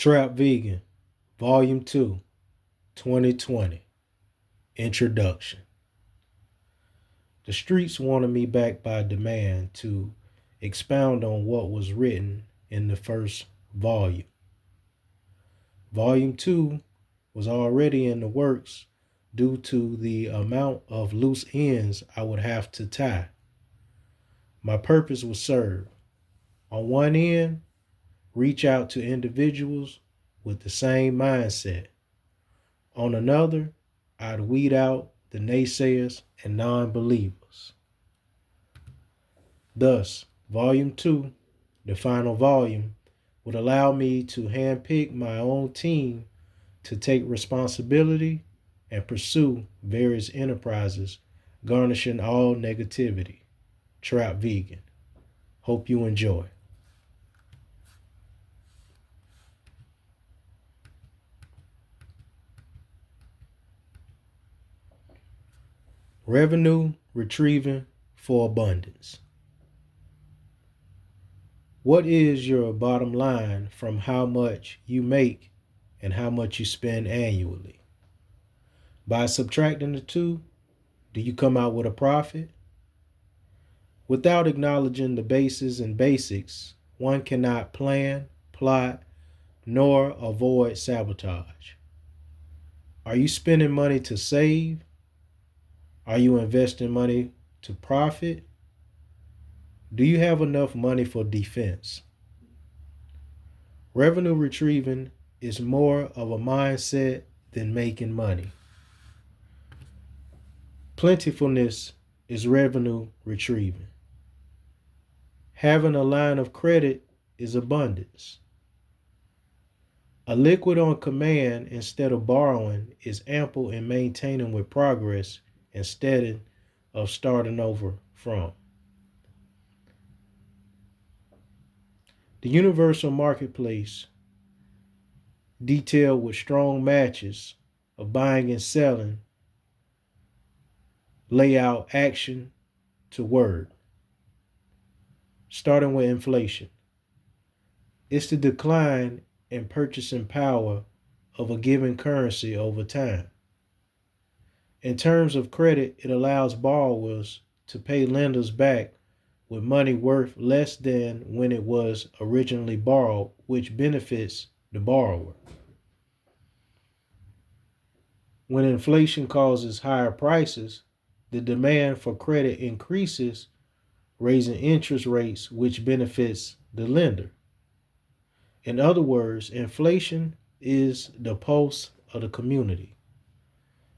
T.R.A.P.V.E.G.A.N Vol2 2020 Introduction. The streets wanted me back by demand to expound on what was written in the first volume. Volume 2 was already in the works due to the amount of loose ends I would have to tie. My purpose was served. On one end, reach out to individuals with the same mindset. On another, I'd weed out the naysayers and non-believers. Thus, Volume 2, the final volume, would allow me to handpick my own team to take responsibility and pursue various enterprises, garnishing all negativity. T.R.A.P.V.E.G.A.N. Hope you enjoy. Revenue retrieving for abundance. What is your bottom line from how much you make and how much you spend annually? By subtracting the two, do you come out with a profit? Without acknowledging the bases and basics, one cannot plan, plot, nor avoid sabotage. Are you spending money to save? Are you investing money to profit? Do you have enough money for defense? Revenue retrieving is more of a mindset than making money. Plentifulness is revenue retrieving. Having a line of credit is abundance. A liquid on command instead of borrowing is ample in maintaining with progress instead of starting over from. The universal marketplace, detailed with strong matches of buying and selling, lay out action to word. Starting with inflation. It's the decline in purchasing power of a given currency over time. In terms of credit, it allows borrowers to pay lenders back with money worth less than when it was originally borrowed, which benefits the borrower. When inflation causes higher prices, the demand for credit increases, raising interest rates, which benefits the lender. In other words, inflation is the pulse of the community.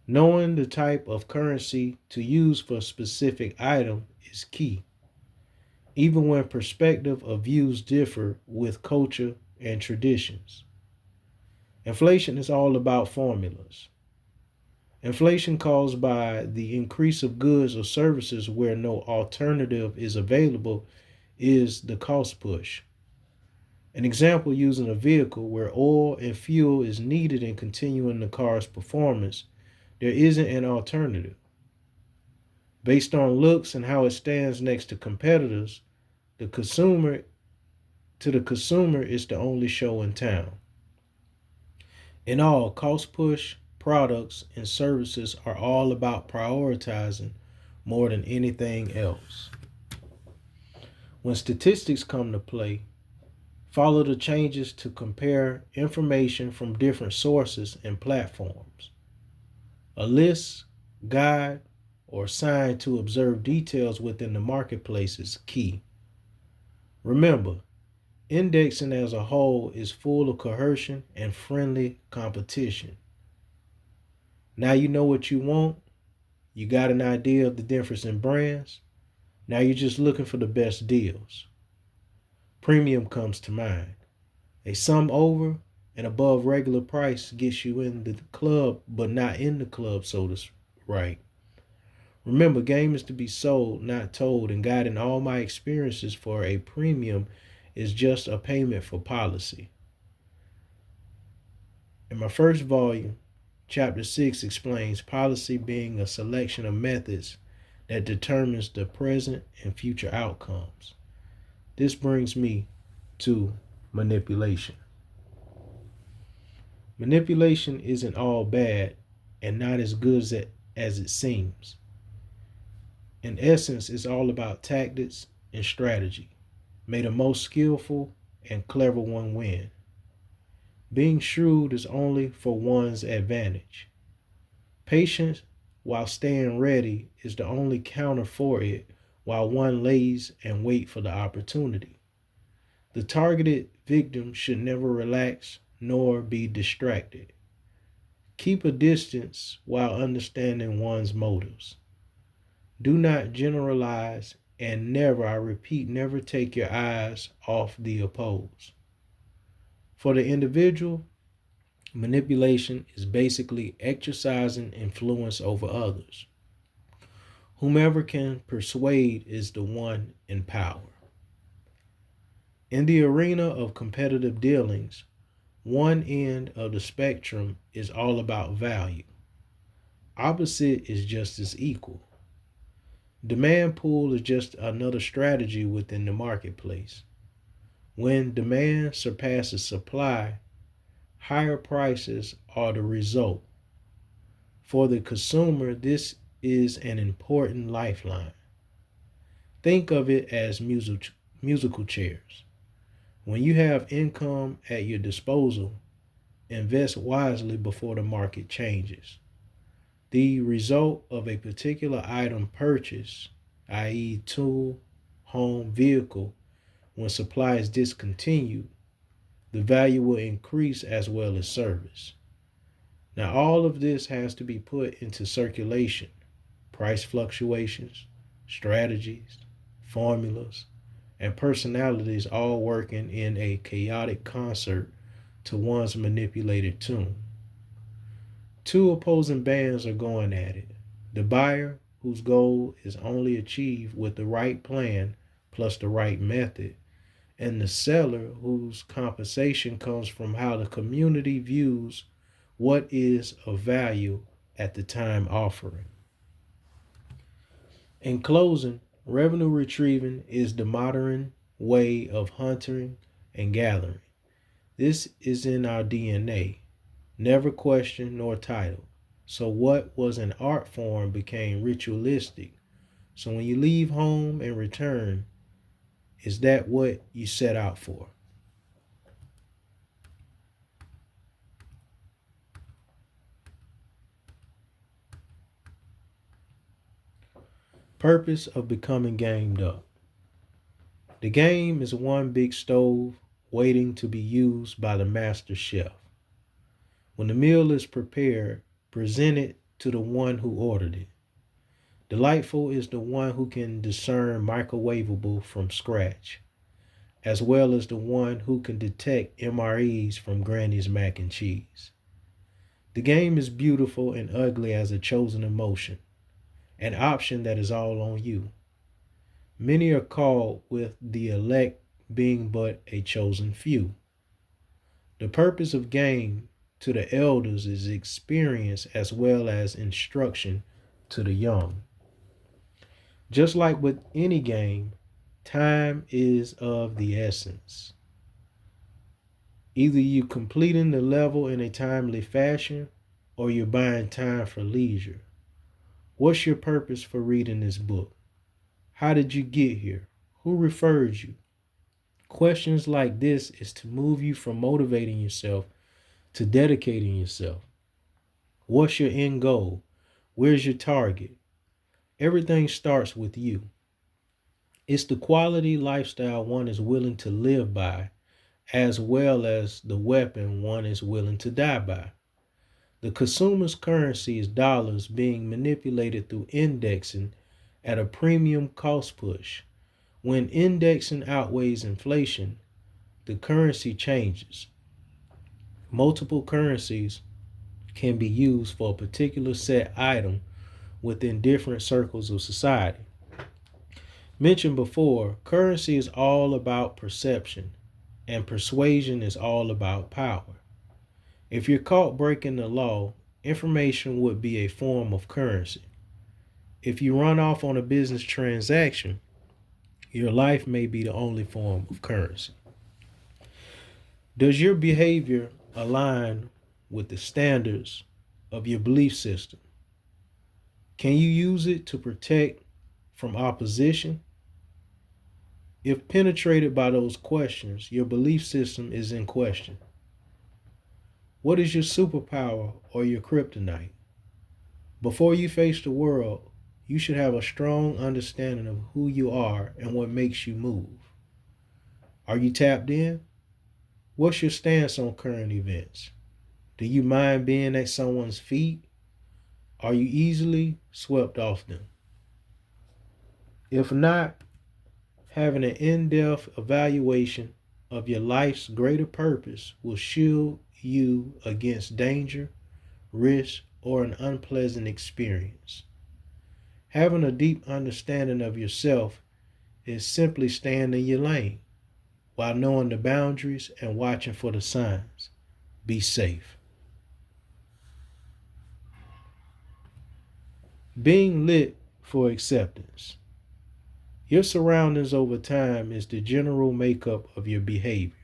Knowing the type of currency to use for a specific item is key, even when perspective of views differ with culture and traditions. Inflation is all about formulas. Inflation caused by the increase of goods or services where no alternative is available is the cost push. An example using a vehicle where oil and fuel is needed in continuing the car's performance, there isn't an alternative. Based on looks and how it stands next to competitors, the consumer is the only show in town. In all, cost push products and services are all about prioritizing more than anything else. When statistics come to play, follow the changes to compare information from different sources and platforms. A list, guide, or sign to observe details within the marketplace is key. Remember, indexing as a whole is full of coercion and friendly competition. Now you know what you want. You got an idea of the difference in brands. Now you're just looking for the best deals. Premium comes to mind. A sum over and above regular price gets you in the club, but not in the club, so to right. Remember, game is to be sold, not told, and guiding all my experiences for a premium is just a payment for policy. In my first volume, Chapter 6 explains policy being a selection of methods that determines the present and future outcomes. This brings me to manipulation. Manipulation isn't all bad and not as good as it seems. In essence, it's all about tactics and strategy. May the most skillful and clever one win. Being shrewd is only for one's advantage. Patience while staying ready is the only counter for it while one lays and wait for the opportunity. The targeted victim should never relax nor be distracted. Keep a distance while understanding one's motives. Do not generalize and never, I repeat, never take your eyes off the opposed. For the individual, manipulation is basically exercising influence over others. Whomever can persuade is the one in power. In the arena of competitive dealings, one end of the spectrum is all about value. Opposite is just as equal. Demand pull is just another strategy within the marketplace. When demand surpasses supply, higher prices are the result. For the consumer, this is an important lifeline. Think of it as musical chairs. When you have income at your disposal, invest wisely before the market changes. The result of a particular item purchase, i.e., tool, home, vehicle, when supply is discontinued, the value will increase as well as service. Now, all of this has to be put into circulation: price fluctuations, strategies, formulas, and personalities all working in a chaotic concert to one's manipulated tune. Two opposing bands are going at it. The buyer, whose goal is only achieved with the right plan plus the right method, and the seller, whose compensation comes from how the community views what is of value at the time offering. In closing, revenue retrieving is the modern way of hunting and gathering. This is in our DNA, never questioned nor titled. So, what was an art form became ritualistic. So, when you leave home and return, is that what you set out for? Purpose of becoming gamed up. The game is one big stove waiting to be used by the master chef. When the meal is prepared, present it to the one who ordered it. Delightful is the one who can discern microwavable from scratch, as well as the one who can detect MREs from Granny's mac and cheese. The game is beautiful and ugly as a chosen emotion, an option that is all on you. Many are called, with the elect being but a chosen few. The purpose of game to the elders is experience as well as instruction to the young. Just like with any game, time is of the essence. Either you completing the level in a timely fashion or you're buying time for leisure. What's your purpose for reading this book? How did you get here? Who referred you? Questions like this is to move you from motivating yourself to dedicating yourself. What's your end goal? Where's your target? Everything starts with you. It's the quality lifestyle one is willing to live by, as well as the weapon one is willing to die by. The consumer's currency is dollars being manipulated through indexing at a premium cost push. When indexing outweighs inflation, the currency changes. Multiple currencies can be used for a particular set item within different circles of society. Mentioned before, currency is all about perception, and persuasion is all about power. If you're caught breaking the law, information would be a form of currency. If you run off on a business transaction, your life may be the only form of currency. Does your behavior align with the standards of your belief system? Can you use it to protect from opposition? If penetrated by those questions, your belief system is in question. What is your superpower or your kryptonite? Before you face the world, you should have a strong understanding of who you are and what makes you move. Are you tapped in? What's your stance on current events? Do you mind being at someone's feet? Are you easily swept off them? If not, having an in-depth evaluation of your life's greater purpose will shield you against danger, risk, or an unpleasant experience. Having a deep understanding of yourself is simply staying in your lane while knowing the boundaries and watching for the signs. Be safe. Being lit for acceptance. Your surroundings over time is the general makeup of your behavior.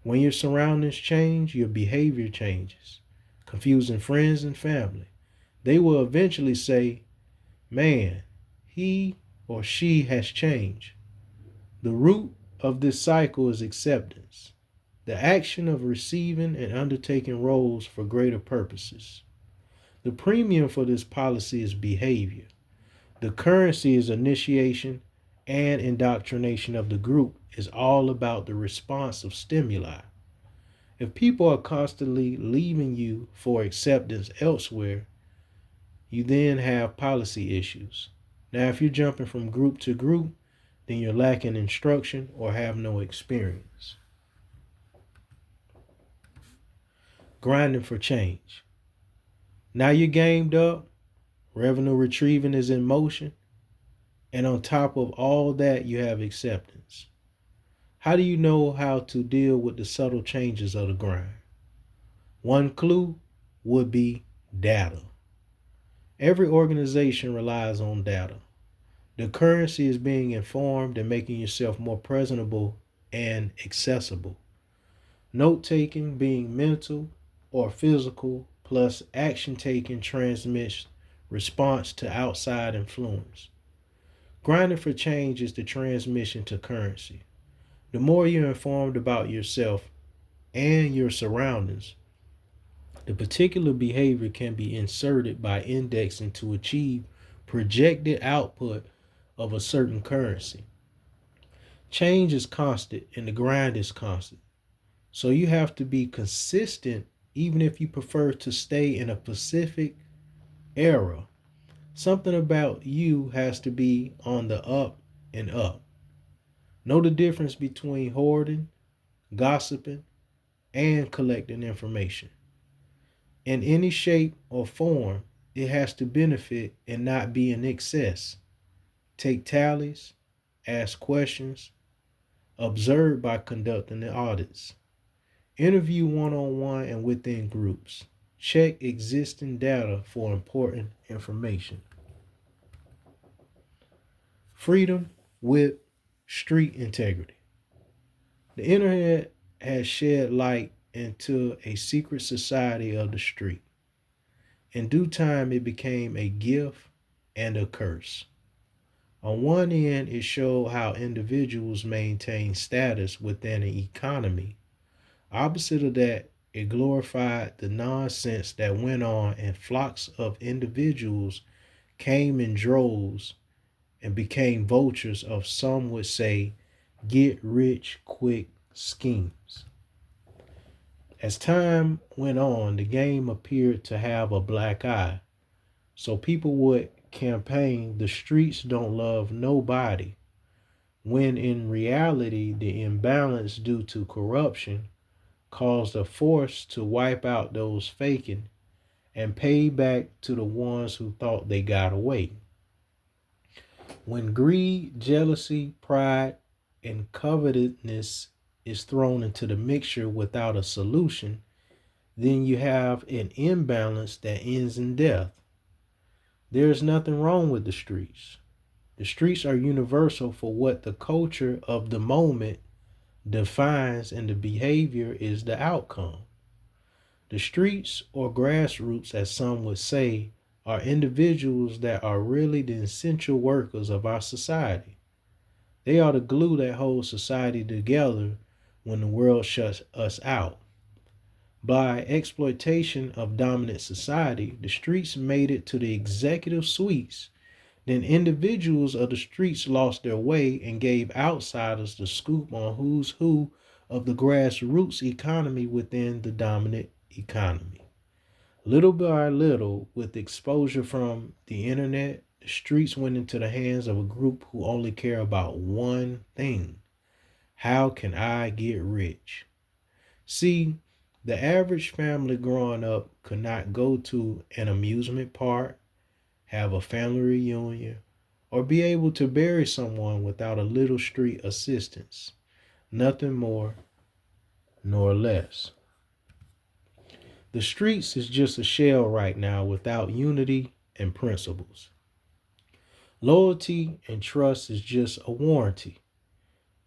When your surroundings change, your behavior changes. Confusing friends and family, they will eventually say, man, he or she has changed. The root of this cycle is acceptance, the action of receiving and undertaking roles for greater purposes. The premium for this policy is behavior. The currency is initiation and indoctrination of the group is all about the response of stimuli. If people are constantly leaving you for acceptance elsewhere, you then have policy issues. Now, if you're jumping from group to group, then you're lacking instruction or have no experience. Grinding for change. Now you're gamed up, revenue retrieving is in motion, and on top of all that, you have acceptance. How do you know how to deal with the subtle changes of the grind? One clue would be data. Every organization relies on data. The currency is being informed and making yourself more presentable and accessible. Note taking being mental or physical, plus action taking transmits response to outside influence. Grinding for change is the transmission to currency. The more you're informed about yourself and your surroundings, the particular behavior can be inserted by indexing to achieve projected output of a certain currency. Change is constant and the grind is constant. So you have to be consistent even if you prefer to stay in a specific era. Something about you has to be on the up and up. Know the difference between hoarding, gossiping, and collecting information. In any shape or form, it has to benefit and not be in excess. Take tallies, ask questions, observe by conducting the audits. Interview one-on-one and within groups. Check existing data for important information. Freedom with street integrity. The internet has shed light into a secret society of the street. In due time, it became a gift and a curse. On one end, it showed how individuals maintain status within an economy. Opposite of that, it glorified the nonsense that went on, and flocks of individuals came in droves and became vultures of, some would say, get rich quick schemes. As time went on, the game appeared to have a black eye. So people would campaign, the streets don't love nobody, when in reality, the imbalance due to corruption caused a force to wipe out those faking and pay back to the ones who thought they got away. When greed, jealousy, pride, and covetousness is thrown into the mixture without a solution, then you have an imbalance that ends in death. There is nothing wrong with the streets. The streets are universal for what the culture of the moment defines, and the behavior is the outcome. The streets, or grassroots as some would say, are individuals that are really the essential workers of our society. They are the glue that holds society together when the world shuts us out. By exploitation of dominant society, the streets made it to the executive suites. Then individuals of the streets lost their way and gave outsiders the scoop on who's who of the grassroots economy within the dominant economy. Little by little, with exposure from the internet, the streets went into the hands of a group who only care about one thing: how can I get rich? See, the average family growing up could not go to an amusement park, have a family reunion, or be able to bury someone without a little street assistance. Nothing more nor less. The streets is just a shell right now without unity and principles. Loyalty and trust is just a warranty.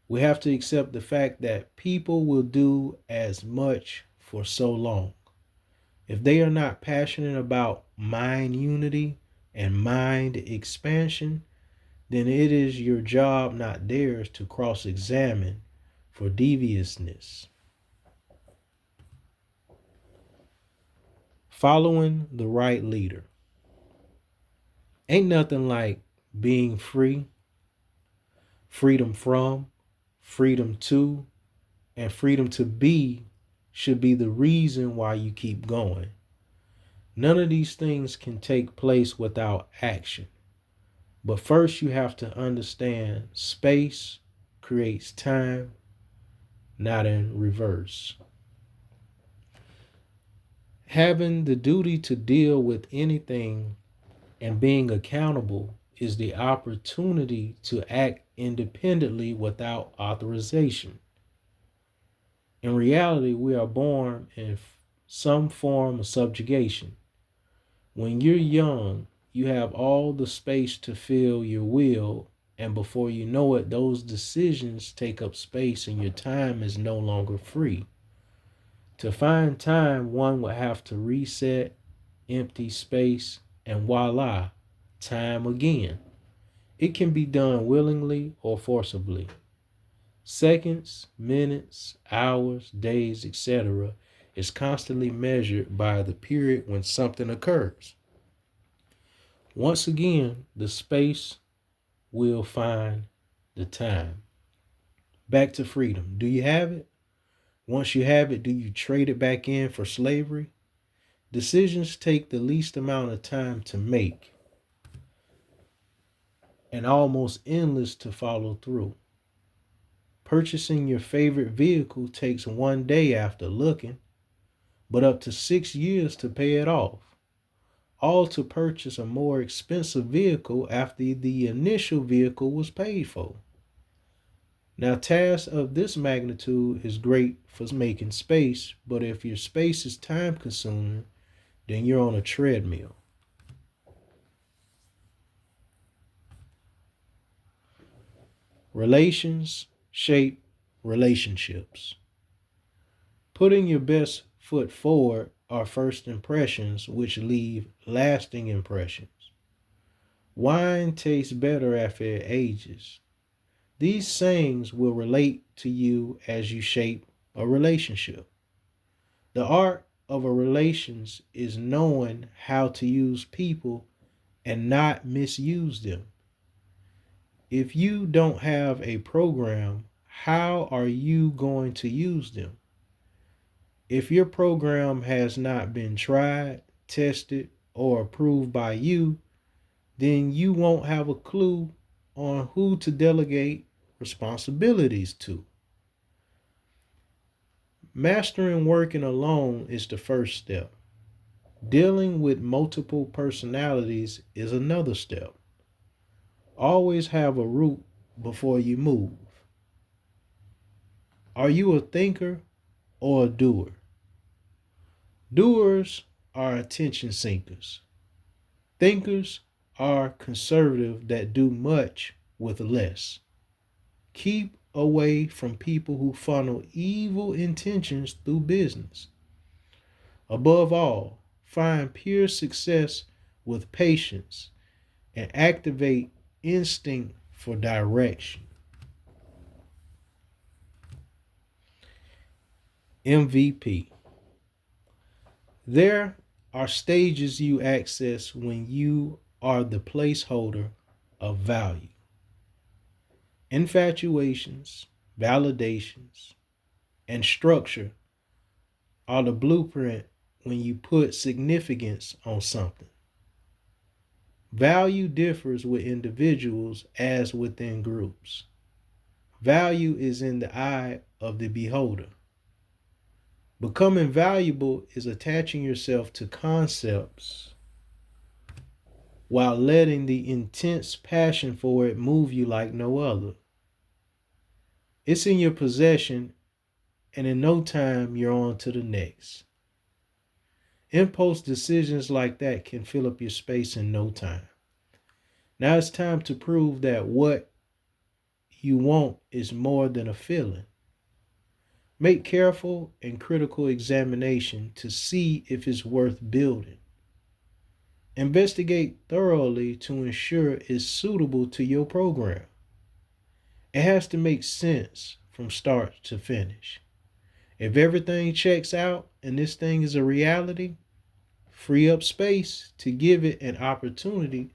We have to accept the fact that people will do as much for so long. If they are not passionate about mind unity and mind expansion, then it is your job, not theirs, to cross examine for deviousness. Following the right leader. Ain't nothing like being free, freedom from, freedom to, and freedom to be should be the reason why you keep going. None of these things can take place without action. But first, you have to understand space creates time, not in reverse. Having the duty to deal with anything and being accountable is the opportunity to act independently without authorization. In reality, we are born in some form of subjugation. When you're young, you have all the space to feel your will, and before you know it, those decisions take up space and your time is no longer free. To find time, one would have to reset, empty space, and voila, time again. It can be done willingly or forcibly. Seconds, minutes, hours, days, etc., is constantly measured by the period when something occurs. Once again, the space will find the time. Back to freedom. Do you have it? Once you have it, do you trade it back in for slavery? Decisions take the least amount of time to make and almost endless to follow through. Purchasing your favorite vehicle takes one day after looking, but up to 6 years to pay it off. All to purchase a more expensive vehicle after the initial vehicle was paid for. Now, tasks of this magnitude is great for making space, but if your space is time consuming, then you're on a treadmill. Relations shape relationships. Putting your best foot forward are first impressions which leave lasting impressions. Wine tastes better after it ages. These sayings will relate to you as you shape a relationship. The art of a relations is knowing how to use people and not misuse them. If you don't have a program, how are you going to use them? If your program has not been tried, tested, or approved by you, then you won't have a clue on who to delegate responsibilities to. Mastering working alone is the first step. Dealing with multiple personalities is another step. Always have a route before you move. Are you a thinker or a doer? Doers are attention seekers. Thinkers are conservative that do much with less. Keep away from people who funnel evil intentions through business. Above all, find pure success with patience and activate instinct for direction. MVP. There are stages you access when you are the placeholder of value. Infatuations, validations, and structure are the blueprint when you put significance on something. Value differs with individuals as within groups. Value is in the eye of the beholder. Becoming valuable is attaching yourself to concepts while letting the intense passion for it move you like no other. It's in your possession, and in no time, you're on to the next. Impulse decisions like that can fill up your space in no time. Now it's time to prove that what you want is more than a feeling. Make careful and critical examination to see if it's worth building. Investigate thoroughly to ensure it's suitable to your program. It has to make sense from start to finish. If everything checks out and this thing is a reality, free up space to give it an opportunity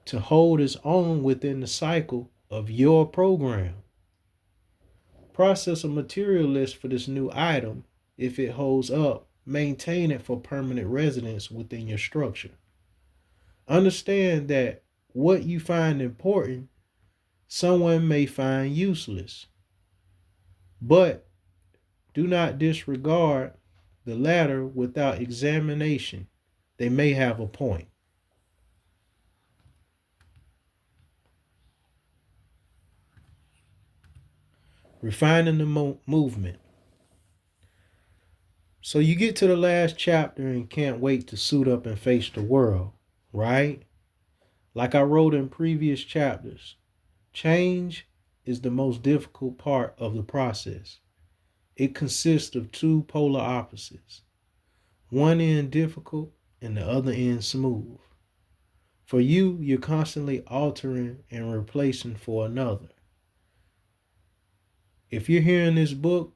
to hold its own within the cycle of your program. Process a material list for this new item. If it holds up, maintain it for permanent residence within your structure. Understand that what you find important, someone may find useless. But do not disregard the latter without examination. They may have a point. Refining the movement. So you get to the last chapter and can't wait to suit up and face the world, right? Like I wrote in previous chapters, change is the most difficult part of the process. It consists of two polar opposites, one end difficult and the other end smooth. For you, you're constantly altering and replacing for another. If you're hearing this book,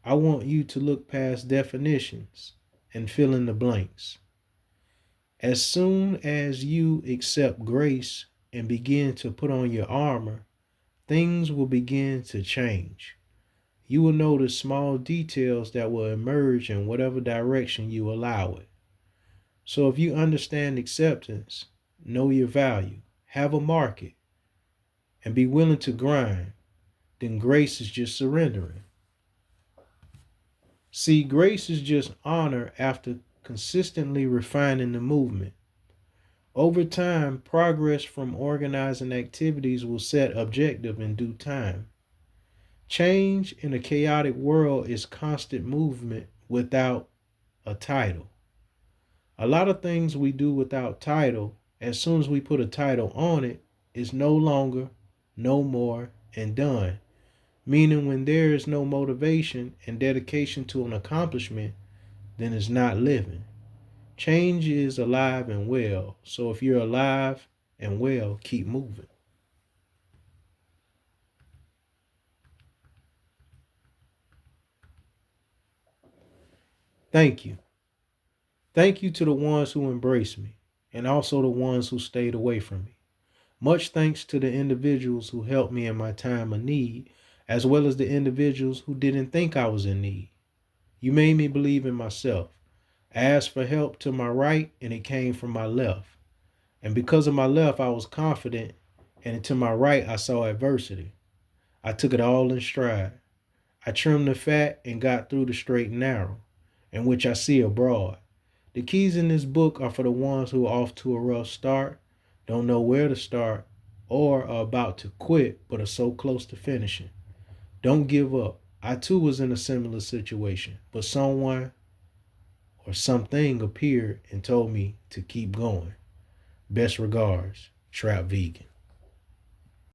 I want you to look past definitions and fill in the blanks. As soon as you accept grace and begin to put on your armor, things will begin to change. You will notice small details that will emerge in whatever direction you allow it. So if you understand acceptance, know your value, have a market, and be willing to grind, then grace is just surrendering. See, grace is just honor after consistently refining the movement. Over time, progress from organizing activities will set objective in due time. Change in a chaotic world is constant movement without a title. A lot of things we do without title, as soon as we put a title on it, is no longer, no more, and done. Meaning when there is no motivation and dedication to an accomplishment, then it's not living. Change is alive and well. So if you're alive and well, keep moving. Thank you. Thank you to the ones who embraced me and also the ones who stayed away from me. Much thanks to the individuals who helped me in my time of need, as well as the individuals who didn't think I was in need. You made me believe in myself. I asked for help to my right and it came from my left. And because of my left, I was confident, and to my right, I saw adversity. I took it all in stride. I trimmed the fat and got through the straight and narrow, in which I see abroad. The keys in this book are for the ones who are off to a rough start, don't know where to start, or are about to quit but are so close to finishing. Don't give up. I too was in a similar situation, but someone or something appeared and told me to keep going. Best regards, T.R.A.P.V.E.G.A.N.